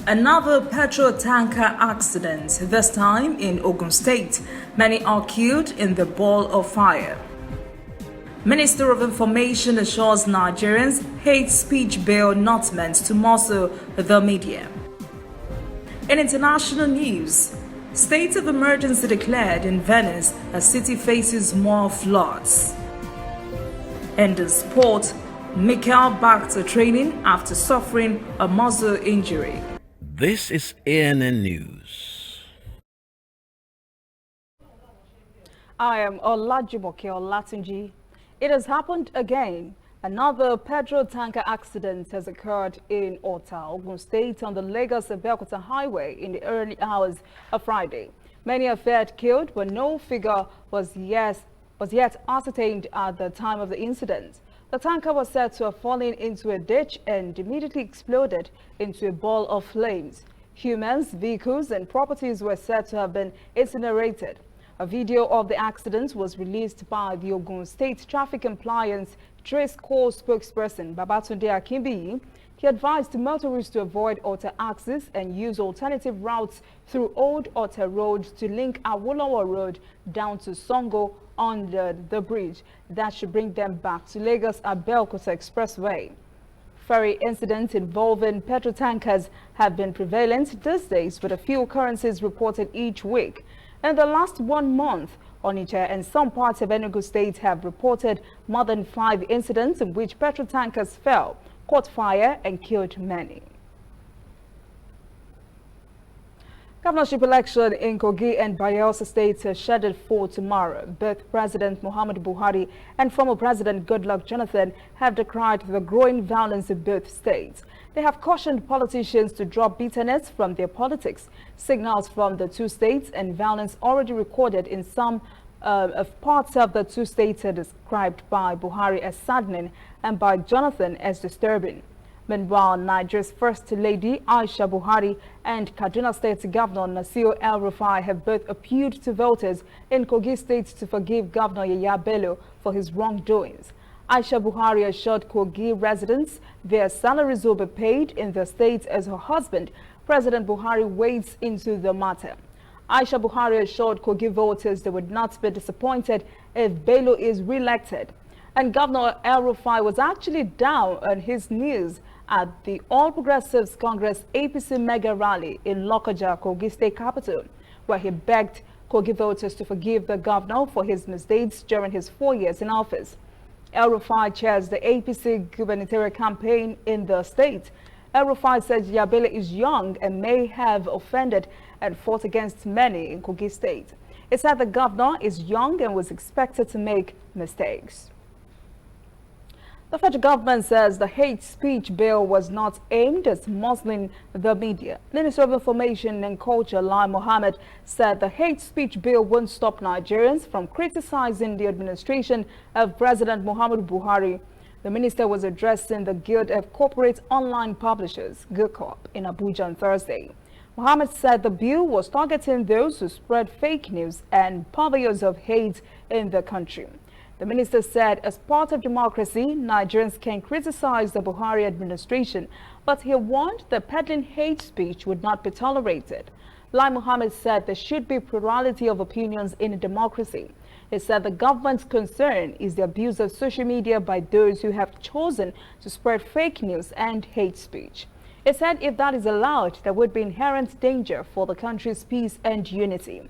Another petrol tanker accident, this time in Ogun State. Many are killed in the ball of fire. Minister of Information assures Nigerians hate speech bill not meant to muzzle the media. In international news, state of emergency declared in Venice as city faces more floods. In the sport, Mikel back to training after suffering a muscle injury. This is ANN News. I am Olajumoke Olatunji. It has happened again. Another petrol tanker accident has occurred in Ota, Ogun State on the Lagos-Abeokuta highway in the early hours of Friday. Many are feared killed, but no figure was yet ascertained at the time of the incident. The tanker was said to have fallen into a ditch and immediately exploded into a ball of flames. Humans, vehicles, and properties were said to have been incinerated. A video of the accident was released by the Ogun State Traffic Compliance Trace Corps spokesperson Babatunde Akinbiyi. He advised motorists to avoid Ota axis and use alternative routes through Old Ota Road to link Awolowo Road down to Songo on the bridge that should bring them back to Lagos-Abeokuta Expressway. Ferry incidents involving petrol tankers have been prevalent these days, with a few occurrences reported each week. In the last 1 month, Onitsha and some parts of Enugu State have reported more than 5 incidents in which petrol tankers fell, caught fire, and killed many. Governorship election in Kogi and Bayelsa states are scheduled for tomorrow. Both President Muhammadu Buhari and former President Goodluck Jonathan have decried the growing violence in both states. They have cautioned politicians to drop bitterness from their politics. Signals from the two states and violence already recorded in some of parts of the two states are described by Buhari as saddening and by Jonathan as disturbing. Meanwhile, Nigeria's First Lady Aisha Buhari and Kaduna State Governor Nasir El-Rufai have both appealed to voters in Kogi State to forgive Governor Yaya Bello for his wrongdoings. Aisha Buhari assured Kogi residents their salaries will be paid in the state as her husband, President Buhari, wades into the matter. Aisha Buhari assured Kogi voters they would not be disappointed if Bello is re-elected. And Governor El-Rufai was actually down on his knees at the All Progressives Congress APC mega rally in Lokoja, Kogi State capital, where he begged Kogi voters to forgive the governor for his misdeeds during his 4 years in office. El-Rufai chairs the APC gubernatorial campaign in the state. El-Rufai said Yabele is young and may have offended and fought against many in Kogi State. He said the governor is young and was expected to make mistakes. The federal government says the hate speech bill was not aimed at muzzling the media. Minister of Information and Culture Lai Mohammed said the hate speech bill won't stop Nigerians from criticizing the administration of President Muhammadu Buhari. The minister was addressing the Guild of Corporate Online Publishers, GUCOP, in Abuja on Thursday. Mohammed said the bill was targeting those who spread fake news and purveyors of hate in the country. The minister said as part of democracy, Nigerians can criticize the Buhari administration, but he warned that peddling hate speech would not be tolerated. Lai Mohammed said there should be plurality of opinions in a democracy. He said the government's concern is the abuse of social media by those who have chosen to spread fake news and hate speech. He said if that is allowed, there would be inherent danger for the country's peace and unity.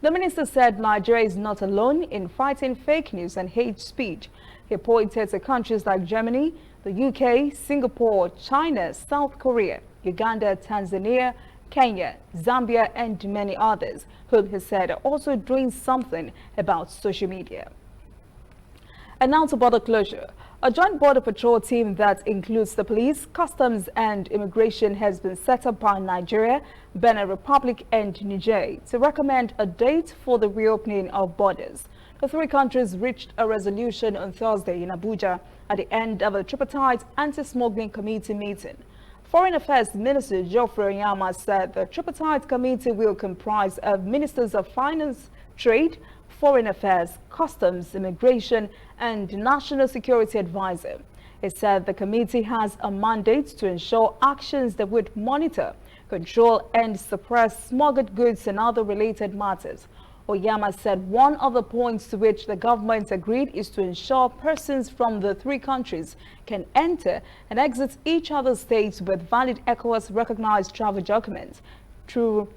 The minister said Nigeria is not alone in fighting fake news and hate speech. He pointed to countries like Germany, the UK, Singapore, China, South Korea, Uganda, Tanzania, Kenya, Zambia, and many others, whom he said are also doing something about social media. And now to border closure. A joint border patrol team that includes the police, customs, and immigration has been set up by Nigeria, Benin Republic, and Niger to recommend a date for the reopening of borders. The three countries reached a resolution on Thursday in Abuja at the end of a tripartite anti-smuggling committee meeting. Foreign Affairs Minister Geoffrey Onyema said the tripartite committee will comprise of ministers of finance, trade, foreign affairs, customs, immigration, and national security advisor. He said the committee has a mandate to ensure actions that would monitor, control and suppress smuggled goods and other related matters. Oyama said one of the points to which the government agreed is to ensure persons from the three countries can enter and exit each other's states with valid ECOWAS-recognized travel documents through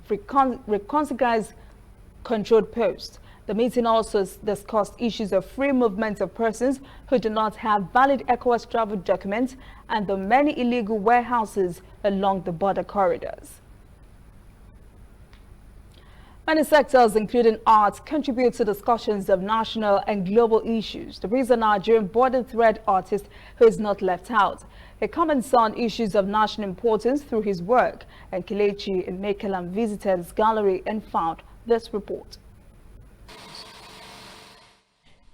recognized controlled posts. The meeting also discussed issues of free movement of persons who do not have valid ECOWAS travel documents and the many illegal warehouses along the border corridors. Many sectors, including arts, contribute to discussions of national and global issues. There is a Nigerian border thread artist who is not left out. He comments on issues of national importance through his work, and Kelechi Emekelam visited his gallery and found this report.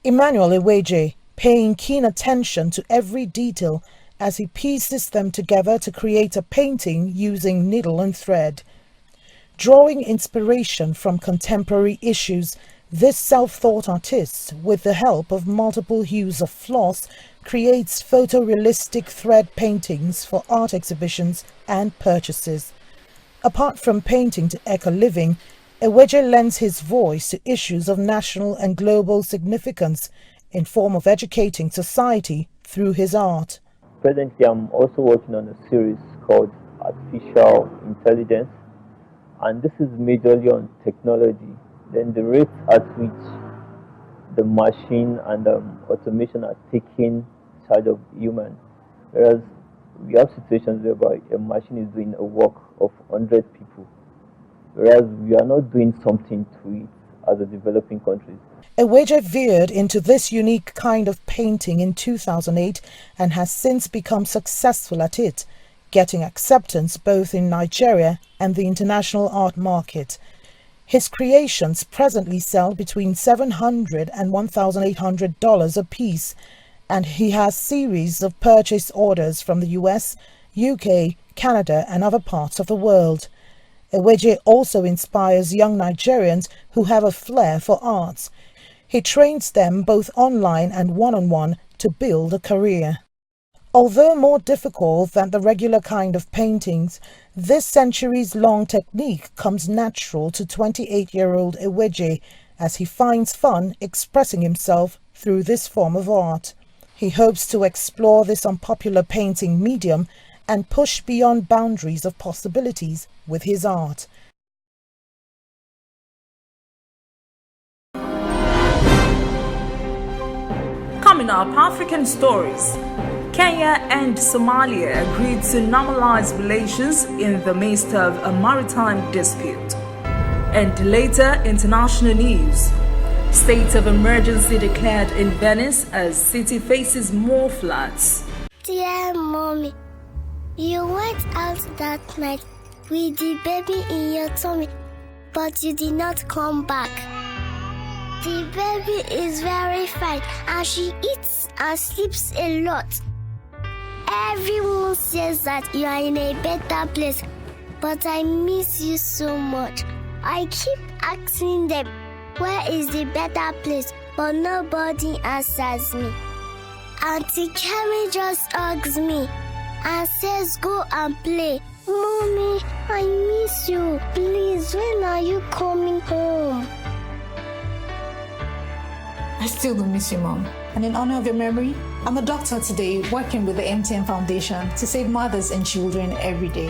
Emmanuel Eweje, paying keen attention to every detail as he pieces them together to create a painting using needle and thread. Drawing inspiration from contemporary issues, this self-taught artist, with the help of multiple hues of floss, creates photorealistic thread paintings for art exhibitions and purchases. Apart from painting to echo living, Eweje lends his voice to issues of national and global significance in form of educating society through his art. Presently, I'm also working on a series called Artificial Intelligence, and this is majorly on technology, then the rate at which the machine and automation are taking charge of human. Whereas we have situations whereby a machine is doing a work of 100 people, whereas we are not doing something to it as a developing country. Eweje veered into this unique kind of painting in 2008 and has since become successful at it, getting acceptance both in Nigeria and the international art market. His creations presently sell between $700 and $1,800 a piece, and he has series of purchase orders from the US, UK, Canada and other parts of the world. Eweje also inspires young Nigerians who have a flair for arts. He trains them both online and one-on-one to build a career. Although more difficult than the regular kind of paintings, this centuries-long technique comes natural to 28-year-old Eweje as he finds fun expressing himself through this form of art. He hopes to explore this unpopular painting medium and push beyond boundaries of possibilities with his art. Coming up, African stories. Kenya and Somalia agreed to normalize relations in the midst of a maritime dispute. And later, international news. State of emergency declared in Venice as city faces more floods. Dear mommy, you went out that night with the baby in your tummy, but you did not come back. The baby is very fine and she eats and sleeps a lot. Everyone says that you are in a better place, but I miss you so much. I keep asking them, where is the better place? But nobody answers me. Auntie Kemi just hugs me and says, go and play. Mommy, I miss you. Please, when are you coming home? I still do miss you, Mom. And in honor of your memory, I'm a doctor today working with the MTN Foundation to save mothers and children every day.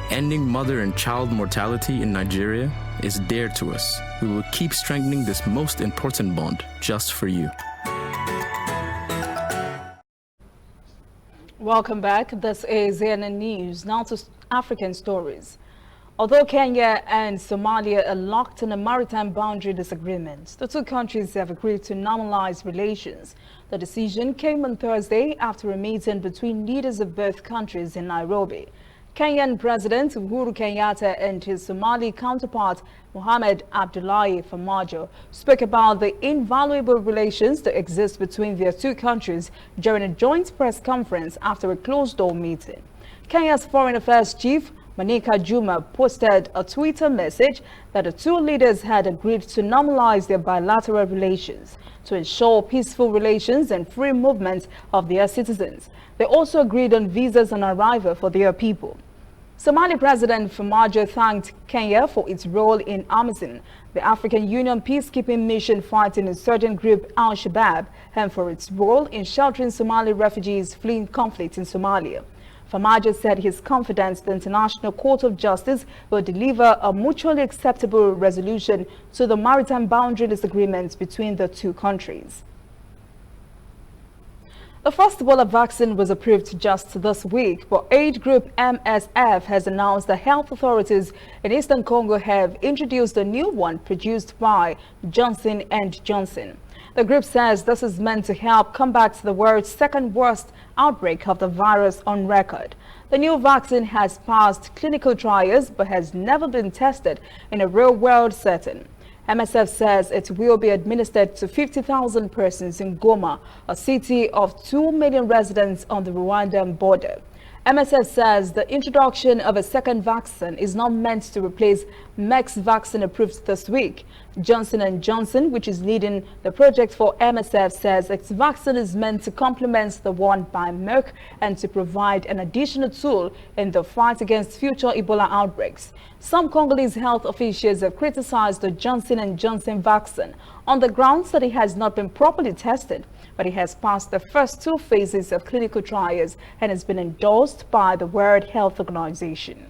Ending mother and child mortality in Nigeria is dear to us. We will keep strengthening this most important bond just for you. Welcome back. This is CNN News. Now to African stories. Although Kenya and Somalia are locked in a maritime boundary disagreement, the two countries have agreed to normalize relations. The decision came on Thursday after a meeting between leaders of both countries in Nairobi. Kenyan President Uhuru Kenyatta and his Somali counterpart Mohamed Abdullahi Farmajo spoke about the invaluable relations that exist between their two countries during a joint press conference after a closed-door meeting. Kenya's Foreign Affairs Chief Monica Juma posted a Twitter message that the two leaders had agreed to normalize their bilateral relations to ensure peaceful relations and free movement of their citizens. They also agreed on visas on arrival for their people. Somali President Farmajo thanked Kenya for its role in AMISOM, the African Union peacekeeping mission fighting insurgent group Al-Shabaab, and for its role in sheltering Somali refugees fleeing conflict in Somalia. Farmajo said he is confident the International Court of Justice will deliver a mutually acceptable resolution to the maritime boundary disagreements between the two countries. The first Ebola vaccine was approved just this week, but aid group MSF has announced that health authorities in eastern Congo have introduced a new one produced by Johnson & Johnson. The group says this is meant to help combat the world's second worst outbreak of the virus on record. The new vaccine has passed clinical trials but has never been tested in a real-world setting. MSF says it will be administered to 50,000 persons in Goma, a city of 2 million residents on the Rwandan border. MSF says the introduction of a second vaccine is not meant to replace Merck's vaccine approved this week. Johnson & Johnson, which is leading the project for MSF, says its vaccine is meant to complement the one by Merck and to provide an additional tool in the fight against future Ebola outbreaks. Some Congolese health officials have criticized the Johnson & Johnson vaccine on the grounds that it has not been properly tested, but it has passed the first two phases of clinical trials and has been endorsed by the World Health Organization.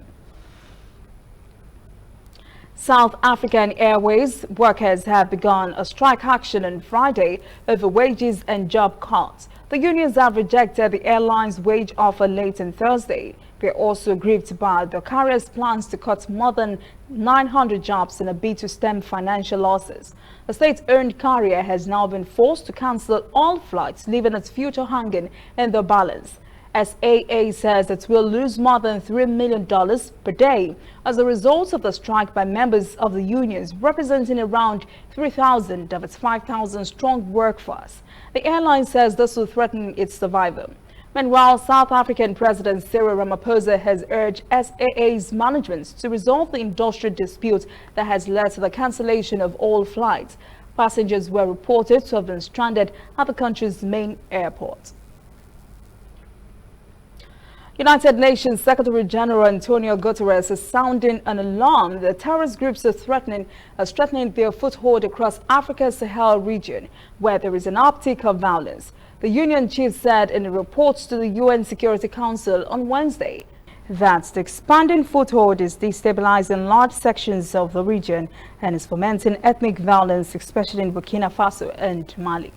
South African Airways workers have begun a strike action on Friday over wages and job cuts. The unions have rejected the airline's wage offer late on Thursday. They are also grieved by the carrier's plans to cut more than 900 jobs in a bid to stem financial losses. The state-owned carrier has now been forced to cancel all flights, leaving its future hanging in the balance. SAA says it will lose more than $3 million per day as a result of the strike by members of the unions, representing around 3,000 of its 5,000-strong workforce. The airline says this will threaten its survival. Meanwhile, South African President Cyril Ramaphosa has urged SAA's management to resolve the industrial dispute that has led to the cancellation of all flights. Passengers were reported to have been stranded at the country's main airport. United Nations Secretary General Antonio Guterres is sounding an alarm that terrorist groups are threatening their foothold across Africa's Sahel region, where there is an uptick of violence. The UN chief said in a report to the UN Security Council on Wednesday that the expanding foothold is destabilizing large sections of the region and is fomenting ethnic violence, especially in Burkina Faso and Mali.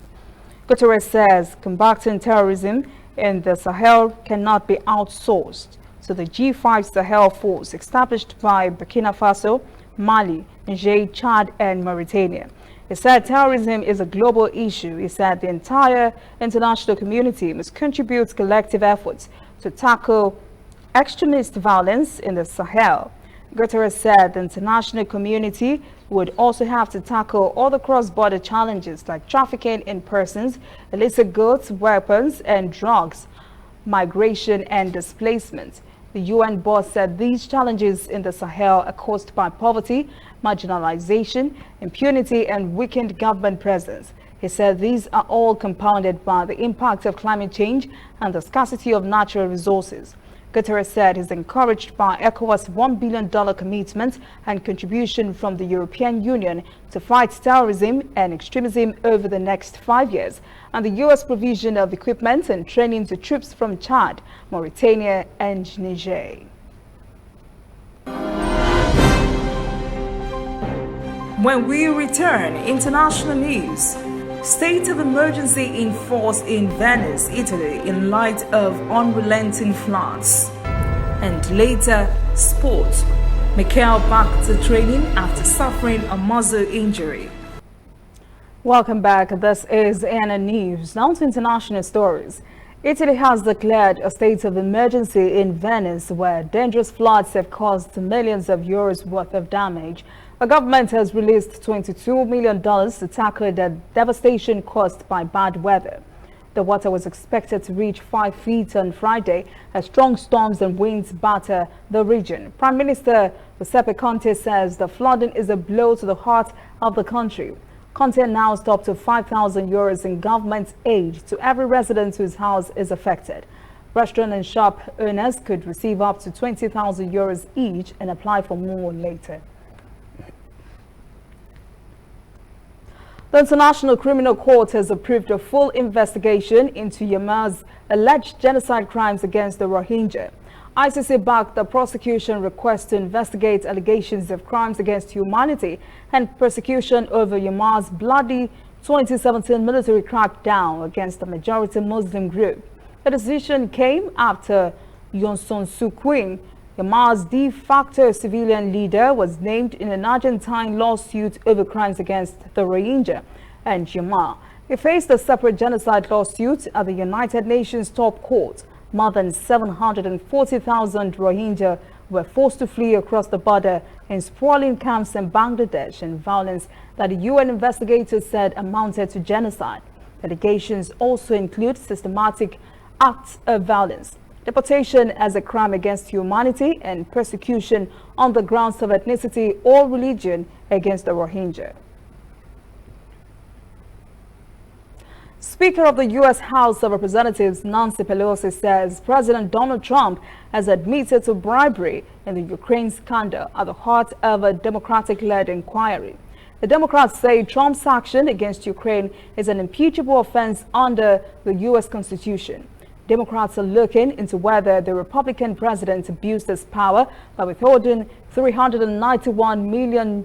Guterres says combating terrorism in the Sahel cannot be outsourced to the G5 Sahel force established by Burkina Faso, Mali, Niger, Chad, and Mauritania. He said terrorism is a global issue. He said the entire international community must contribute collective efforts to tackle extremist violence in the Sahel. Guterres said the international community would also have to tackle all the cross-border challenges like trafficking in persons, illicit goods, weapons and drugs, migration and displacement. The UN boss said these challenges in the Sahel are caused by poverty, marginalization, impunity and weakened government presence. He said these are all compounded by the impact of climate change and the scarcity of natural resources. Guterres said he's encouraged by ECOWAS' $1 billion commitment and contribution from the European Union to fight terrorism and extremism over the next 5 years, and the U.S. provision of equipment and training to troops from Chad, Mauritania, and Niger. When we return, international news. State of emergency in force in Venice, Italy, in light of unrelenting floods. And later, sport. Mikel back to training after suffering a muscle injury. Welcome back. This is ANN News. Now to international stories. Italy has declared a state of emergency in Venice, where dangerous floods have caused millions of euros worth of damage. The government has released $22 million to tackle the devastation caused by bad weather. The water was expected to reach 5 feet on Friday as strong storms and winds batter the region. Prime Minister Giuseppe Conte says the flooding is a blow to the heart of the country. Conte announced up to €5,000 in government aid to every resident whose house is affected. Restaurant and shop owners could receive up to €20,000 each and apply for more later. The International Criminal Court has approved a full investigation into Myanmar's alleged genocide crimes against the Rohingya. ICC backed the prosecution request to investigate allegations of crimes against humanity and persecution over Myanmar's bloody 2017 military crackdown against the majority Muslim group. The decision came after Aung San Suu Kyi, Myanmar's de facto civilian leader, was named in an Argentine lawsuit over crimes against the Rohingya and Myanmar. He faced a separate genocide lawsuit at the United Nations top court. More than 740,000 Rohingya were forced to flee across the border in sprawling camps in Bangladesh, and violence that the UN investigators said amounted to genocide. Allegations also include systematic acts of violence, deportation as a crime against humanity, and persecution on the grounds of ethnicity or religion against the Rohingya. Speaker of the U.S. House of Representatives Nancy Pelosi says President Donald Trump has admitted to bribery in the Ukraine scandal at the heart of a Democratic-led inquiry. The Democrats say Trump's action against Ukraine is an impeachable offense under the U.S. Constitution. Democrats are looking into whether the Republican president abused his power by withholding $391 million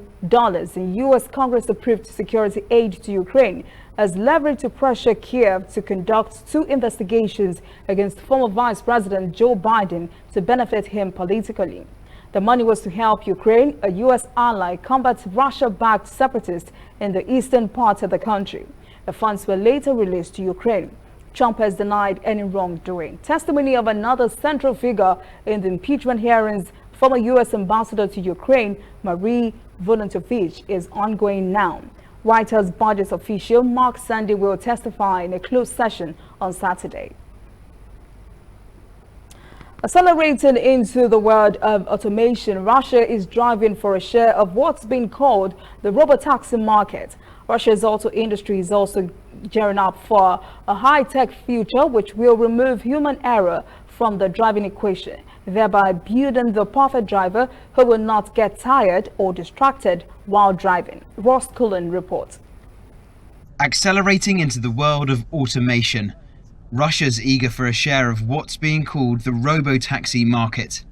in U.S. Congress-approved security aid to Ukraine as leverage to pressure Kiev to conduct 2 investigations against former Vice President Joe Biden to benefit him politically. The money was to help Ukraine, a U.S. ally, combat Russia-backed separatists in the eastern part of the country. The funds were later released to Ukraine. Trump has denied any wrongdoing. Testimony of another central figure in the impeachment hearings, former U.S. ambassador to Ukraine, Marie Volontovich, is ongoing now. White House budget official Mark Sandy will testify in a closed session on Saturday. Accelerating into the world of automation, Russia is driving for a share of what's been called the robotaxi market. Russia's auto industry is also gearing up for a high-tech future which will remove human error from the driving equation, thereby building the perfect driver who will not get tired or distracted while driving. Ross Cullen reports. Accelerating into the world of automation, Russia's eager for a share of what's being called the robotaxi market.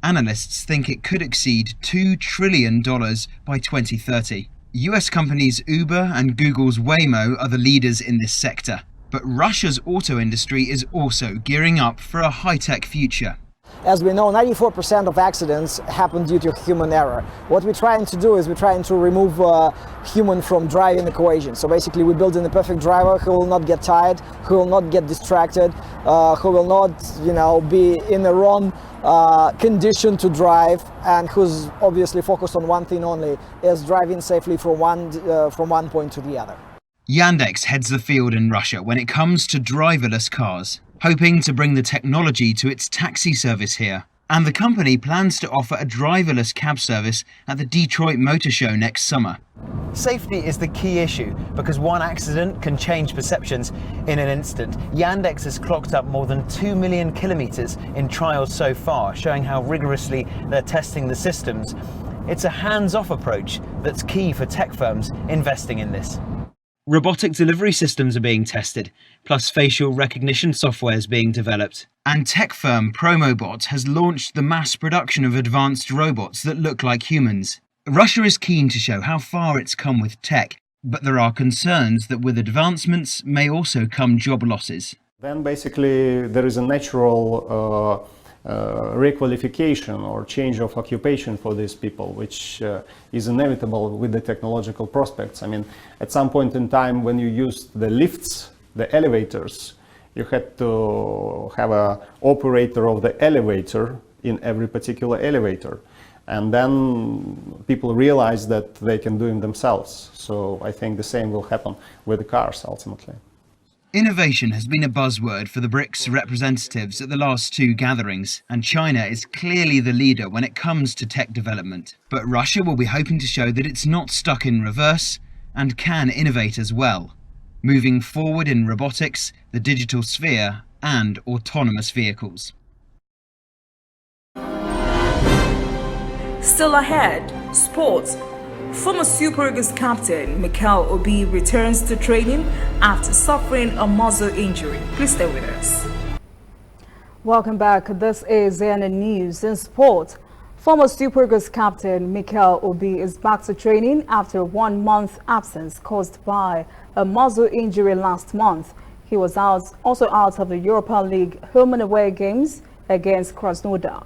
Analysts think it could exceed $2 trillion by 2030. US companies Uber and Google's Waymo are the leaders in this sector. But Russia's auto industry is also gearing up for a high-tech future. As we know, 94% of accidents happen due to human error. What we're trying to do is we're trying to remove human from driving equation. So basically we're building the perfect driver who will not get tired, who will not get distracted, who will not, be in the wrong condition to drive, and who's obviously focused on one thing only, is driving safely from one point to the other. Yandex heads the field in Russia when it comes to driverless cars, hoping to bring the technology to its taxi service here. And the company plans to offer a driverless cab service at the Detroit Motor Show next summer. Safety is the key issue because one accident can change perceptions in an instant. Yandex has clocked up more than 2 million kilometers in trials so far, showing how rigorously they're testing the systems. It's a hands-off approach that's key for tech firms investing in this. Robotic delivery systems are being tested, plus facial recognition software is being developed. And tech firm Promobot has launched the mass production of advanced robots that look like humans. Russia is keen to show how far it's come with tech, but there are concerns that with advancements may also come job losses. Then basically there is a natural requalification or change of occupation for these people, which is inevitable with the technological prospects. I mean, at some point in time when you used the lifts, the elevators, you had to have an operator of the elevator in every particular elevator. And then people realized that they can do it themselves. So I think the same will happen with the cars ultimately. Innovation has been a buzzword for the BRICS representatives at the last two gatherings, and China is clearly the leader when it comes to tech development. But Russia will be hoping to show that it's not stuck in reverse and can innovate as well, moving forward in robotics, the digital sphere, and autonomous vehicles. Still ahead, sports. Former Super Eagles captain Mikel Obi returns to training after suffering a muscle injury. Please stay with us. Welcome back. This is ANN News. In sport, former Super Eagles captain Mikel Obi is back to training after a 1-month absence caused by a muscle injury last month. He was also out of the Europa League home and away games against Krasnodar.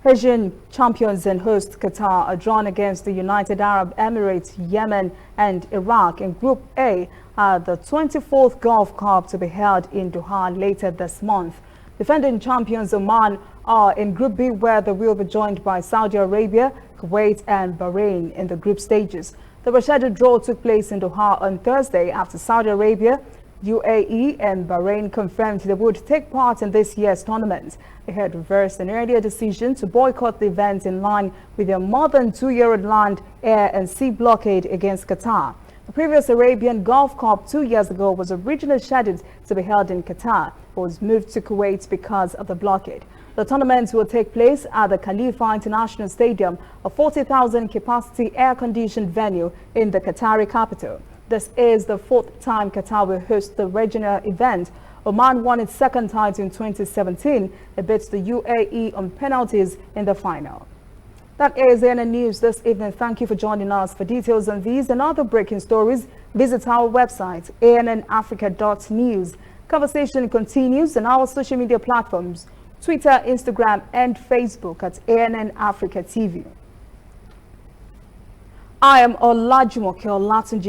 Asian champions and host Qatar are drawn against the United Arab Emirates, Yemen and Iraq in Group A at the 24th Gulf Cup to be held in Doha later this month. Defending champions Oman are in Group B, where they will be joined by Saudi Arabia, Kuwait and Bahrain in the group stages. The rescheduled draw took place in Doha on Thursday after Saudi Arabia, UAE and Bahrain confirmed they would take part in this year's tournament. They had reversed an earlier decision to boycott the event in line with their more than 2-year land, air and sea blockade against Qatar. The previous Arabian Gulf Cup 2 years ago was originally scheduled to be held in Qatar, but was moved to Kuwait because of the blockade. The tournament will take place at the Khalifa International Stadium, a 40,000 capacity air-conditioned venue in the Qatari capital. This is the 4th time Qatar will host the regional event. Oman won its second title in 2017. It beat the UAE on penalties in the final. That is ANN News this evening. Thank you for joining us. For details on these and other breaking stories, visit our website, annafrica.news. Conversation continues on our social media platforms, Twitter, Instagram, and Facebook at ANN Africa TV. I am Olajumoke Olatunji.